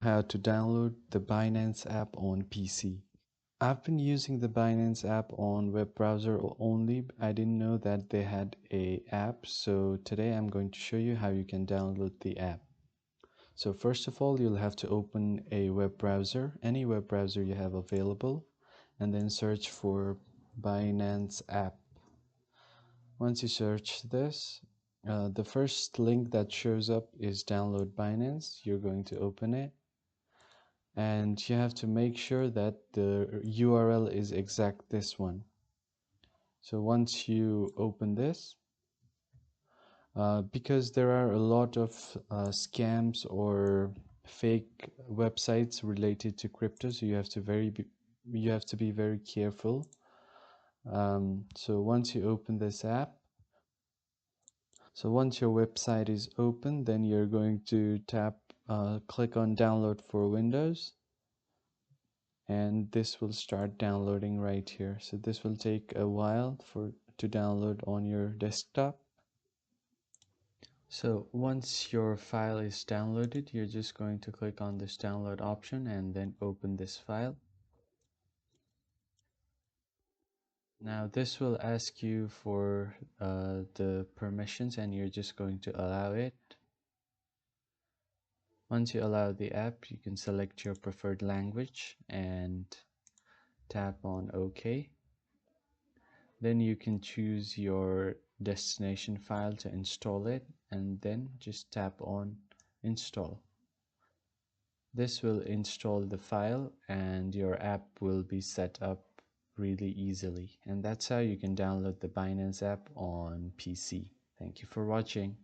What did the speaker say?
How to download the Binance app on PC. I've been using the Binance app on web browser only. I didn't know that they had a app, so today I'm going to show you how you can download the app. So first of all, you'll have to open a web browser, any web browser you have available, and then search for Binance app. Once you search this, the first link that shows up is download Binance. You're going to open it, and you have to make sure that the URL is exact this one. So once you open this, because there are a lot of scams or fake websites related to crypto, so you have to be very careful. So once you open this app, so once your website is open, then you're going to click on download for Windows, and this will start downloading right here. So this will take a while to download on your desktop. So once your file is downloaded, you're just going to click on this download option and then open this file. Now this will ask you for the permissions, and you're just going to allow it. Once you allow the app, you can select your preferred language and tap on OK. Then you can choose your destination file to install it, and then just tap on install. This will install the file and your app will be set up really easily. And that's how you can download the Binance app on PC. Thank you for watching.